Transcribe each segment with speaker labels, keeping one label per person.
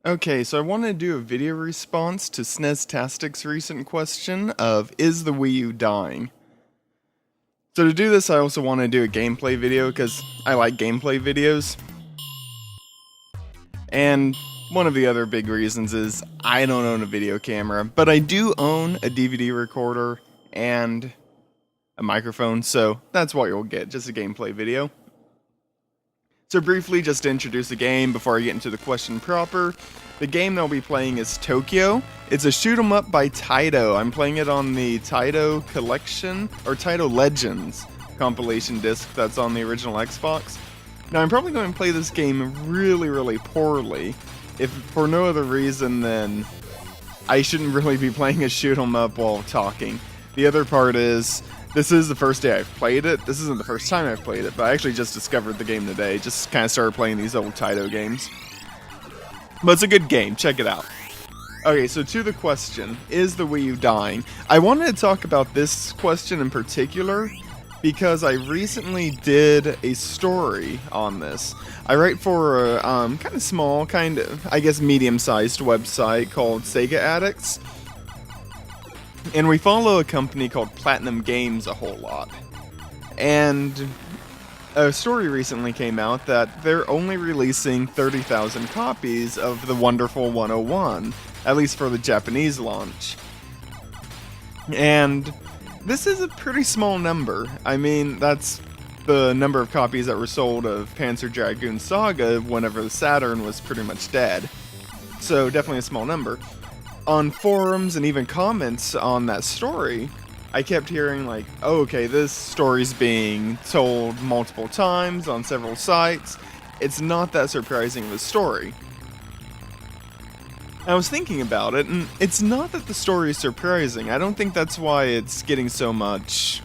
Speaker 1: Okay, so I want to do a video response to snestastic's recent question of, is the Wii U dying? So to do this, I also want to do a gameplay video because I like gameplay videos. And one of the other big reasons is I don't own a video camera, but I do own a DVD recorder and a microphone, so that's what you'll get, just a gameplay video. So briefly, just to introduce the game before I get into the question proper, the game that I'll be playing is Tokio. It's a shoot 'em up by Taito. I'm playing it on the Taito Collection, or Taito Legends compilation disc that's on the original Xbox. Now I'm probably going to play this game really poorly, if for no other reason than I shouldn't really be playing a shoot 'em up while talking. The other part is, this is the first day I've played it. This isn't the first time I've played it, but I actually just discovered the game today. Just kind of started playing these old Taito games. But it's a good game, check it out. Okay, so to the question, is the Wii U dying? I wanted to talk about this question in particular because I recently did a story on this. I write for a kind of small, I guess medium-sized website called Sega Addicts. And we follow a company called Platinum Games a whole lot. And a story recently came out that they're only releasing 30,000 copies of the wonderful 101, at least for the Japanese launch. And this is a pretty small number. I mean, that's the number of copies that were sold of Panzer Dragoon Saga whenever the Saturn was pretty much dead. So definitely a small number. On forums and even comments on that story, I kept hearing like, oh, okay, this story's being told multiple times on several sites. It's not that surprising of a story. I was thinking about it, and it's not that the story is surprising. I don't think that's why it's getting so much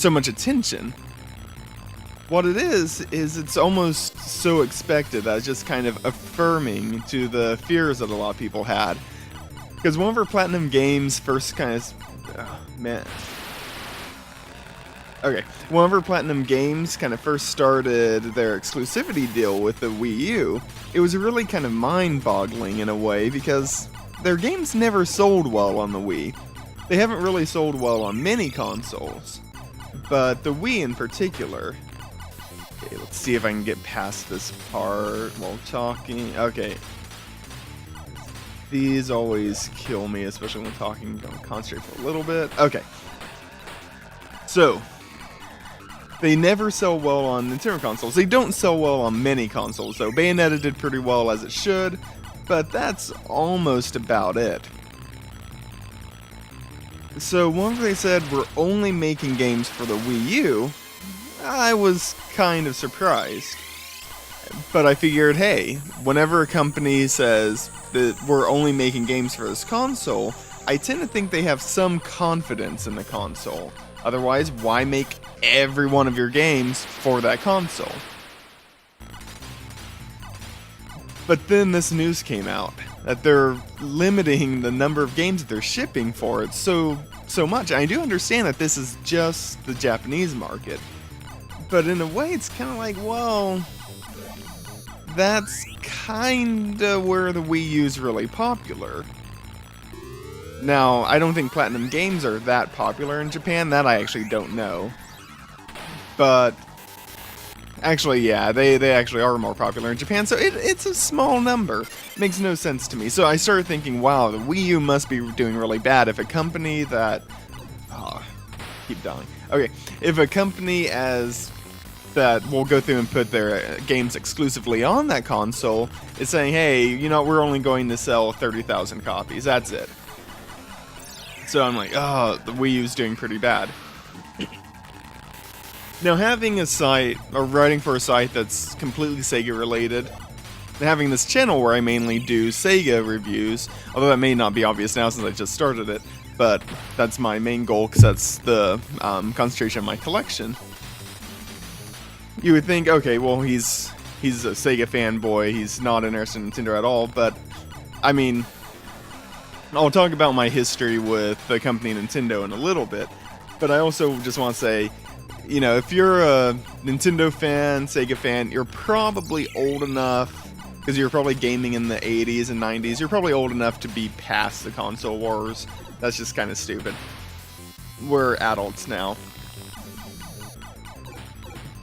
Speaker 1: attention. What it is it's almost so expected that it's just kind of affirming to the fears that a lot of people had. Because whenever Platinum Games first whenever Platinum Games kind of first started their exclusivity deal with the Wii U, it was really kind of mind-boggling in a way because their games never sold well on the Wii. They haven't really sold well on many consoles, but the Wii in particular. Okay, let's see if I can get past this part while talking. Okay. These always kill me, especially when talking. I'm going to concentrate for a little bit. Okay. So, they never sell well on Nintendo consoles. They don't sell well on many consoles, though. Bayonetta did pretty well as it should, but that's almost about it. So, once they said we're only making games for the Wii U, I was kind of surprised. But I figured, hey, whenever a company says that we're only making games for this console, I tend to think they have some confidence in the console. Otherwise, why make every one of your games for that console? But then this news came out that they're limiting the number of games that they're shipping for it so much. I do understand that this is just the Japanese market. But in a way, it's kind of like, well, that's kinda where the Wii U's really popular. Now, I don't think Platinum Games are that popular in Japan, that I actually don't know. But, actually, yeah, they actually are more popular in Japan, so it's a small number. Makes no sense to me. So I started thinking, wow, the Wii U must be doing really bad if a company that... Oh, keep dying. Okay, if a company that will go through and put their games exclusively on that console is saying, hey, you know, we're only going to sell 30,000 copies, that's it. So I'm like, oh, the Wii U's doing pretty bad. Now, having a site, or writing for a site that's completely Sega related, and having this channel where I mainly do Sega reviews, although that may not be obvious now since I just started it, but that's my main goal because that's the concentration of my collection. You would think, okay, well, he's a Sega fanboy, he's not interested in Nintendo at all, but, I mean, I'll talk about my history with the company Nintendo in a little bit, but I also just want to say, you know, if you're a Nintendo fan, Sega fan, you're probably old enough because you're probably gaming in the 80s and 90s. You're probably old enough to be past the console wars. That's just kind of stupid. We're adults now.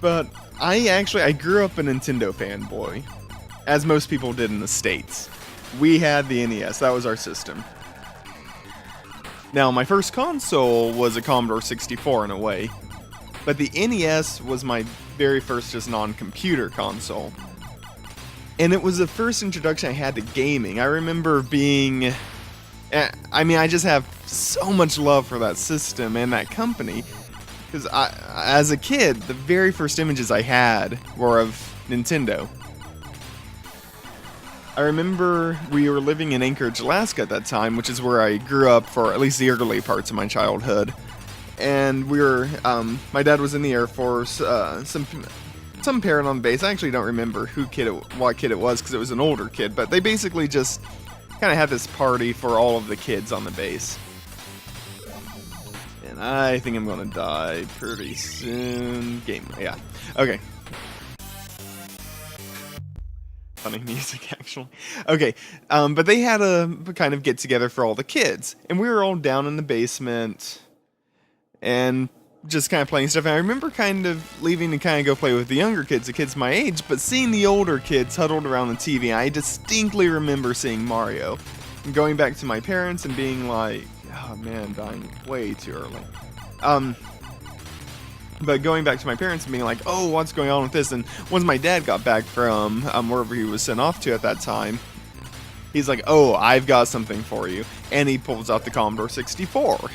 Speaker 1: But I grew up a Nintendo fanboy, as most people did in the States. We had the NES, that was our system. Now, my first console was a Commodore 64 in a way, but the NES was my very first just non-computer console. And it was the first introduction I had to gaming. I remember being... I just have so much love for that system and that company. Because as a kid, the very first images I had were of Nintendo. I remember we were living in Anchorage, Alaska at that time, which is where I grew up for at least the early parts of my childhood. And we were, my dad was in the Air Force, some parent on the base. I actually don't remember what kid it was, because it was an older kid, but they basically just kind of had this party for all of the kids on the base. And I think I'm gonna die pretty soon. Yeah. Okay. Funny music, actually. Okay, but they had a kind of get-together for all the kids. And we were all down in the basement and just kind of playing stuff. And I remember kind of leaving to kind of go play with the younger kids, the kids my age, but seeing the older kids huddled around the TV. I distinctly remember seeing Mario. And going back to my parents and being like, oh man, dying way too early. But going back to my parents and being like, oh, what's going on with this? And once my dad got back from wherever he was sent off to at that time, he's like, oh, I've got something for you. And he pulls out the Commodore 64.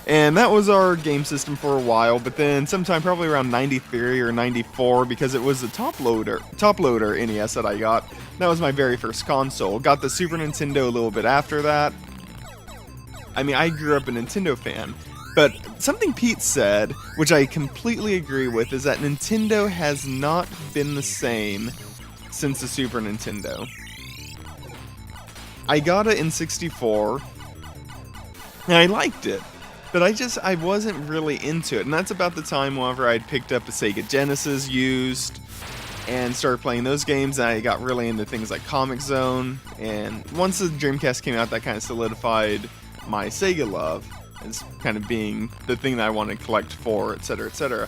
Speaker 1: And that was our game system for a while, but then sometime probably around 93 or 94, because it was the top loader NES that I got. That was my very first console. Got the Super Nintendo a little bit after that. I mean, I grew up a Nintendo fan. But something Pete said, which I completely agree with, is that Nintendo has not been the same since the Super Nintendo. I got it in 64, and I liked it, but I wasn't really into it. And that's about the time whenever I'd picked up a Sega Genesis used, and started playing those games, and I got really into things like Comic Zone, and once the Dreamcast came out, that kind of solidified my Sega love as kind of being the thing that I want to collect for, etc., etc.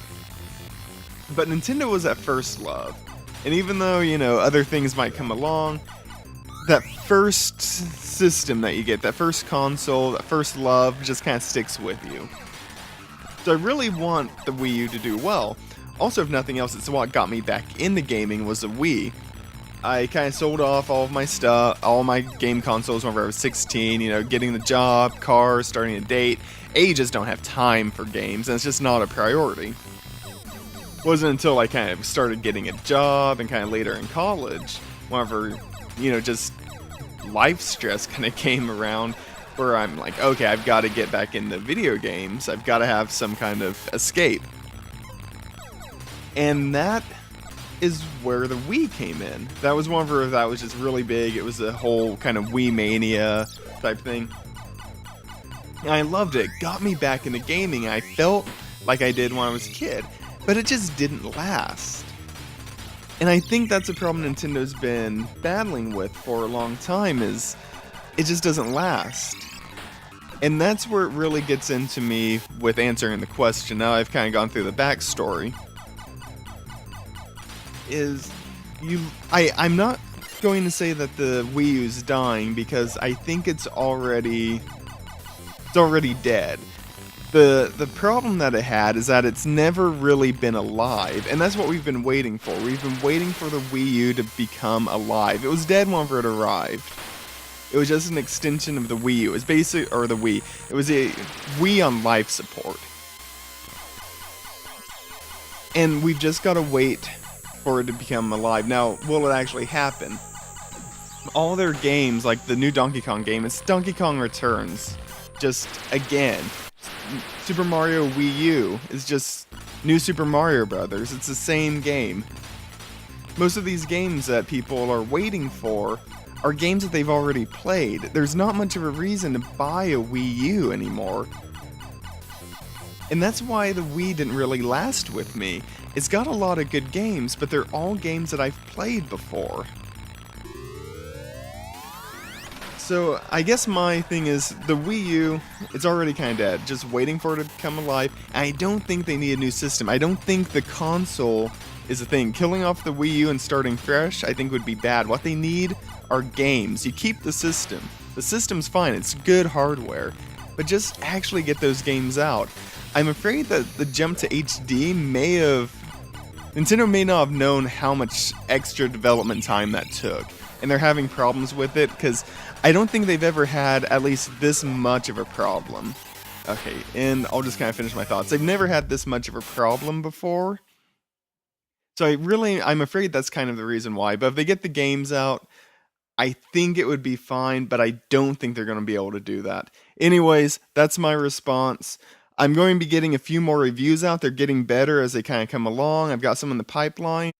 Speaker 1: But Nintendo was that first love. And even though, other things might come along, that first system that you get, that first console, that first love, just kind of sticks with you. So I really want the Wii U to do well. Also, if nothing else, it's what got me back into gaming was the Wii. I kind of sold off all of my stuff, all my game consoles whenever I was 16, getting the job, cars, starting a date. I just don't have time for games, and it's just not a priority. It wasn't until I kind of started getting a job and kind of later in college, whenever, just life stress kind of came around, where I'm like, okay, I've got to get back into video games. I've got to have some kind of escape. And that is where the Wii came in. That was that was just really big. It was a whole kind of Wii mania type thing. And I loved it. It got me back into gaming. I felt like I did when I was a kid, but it just didn't last. And I think that's a problem Nintendo's been battling with for a long time, is it just doesn't last. And that's where it really gets into me with answering the question. Now I've kind of gone through the backstory. I'm not going to say that the Wii U is dying, because I think it's already dead. The problem that it had is that it's never really been alive, and that's what we've been waiting for. We've been waiting for the Wii U to become alive. It was dead whenever it arrived. It was just an extension of the Wii U. It was the Wii. It was a Wii on life support. And we've just got to wait for it to become alive. Now, will it actually happen? All their games, like the new Donkey Kong game, it's Donkey Kong Returns. Just again, Super Mario Wii U is just New Super Mario Brothers. It's the same game. Most of these games that people are waiting for are games that they've already played. There's not much of a reason to buy a Wii U anymore. And that's why the Wii didn't really last with me. It's got a lot of good games, but they're all games that I've played before. So I guess my thing is the Wii U, it's already kind of dead, just waiting for it to come alive. And I don't think they need a new system. I don't think the console is a thing. Killing off the Wii U and starting fresh, I think would be bad. What they need are games. You keep the system. The system's fine, it's good hardware, but just actually get those games out. I'm afraid that the jump to HD Nintendo may not have known how much extra development time that took, and they're having problems with it, because I don't think they've ever had at least this much of a problem. Okay, and I'll just kind of finish my thoughts. They've never had this much of a problem before, so I'm afraid that's kind of the reason why. But if they get the games out, I think it would be fine, but I don't think they're going to be able to do that. Anyways, that's my response. I'm going to be getting a few more reviews out. They're getting better as they kind of come along. I've got some in the pipeline.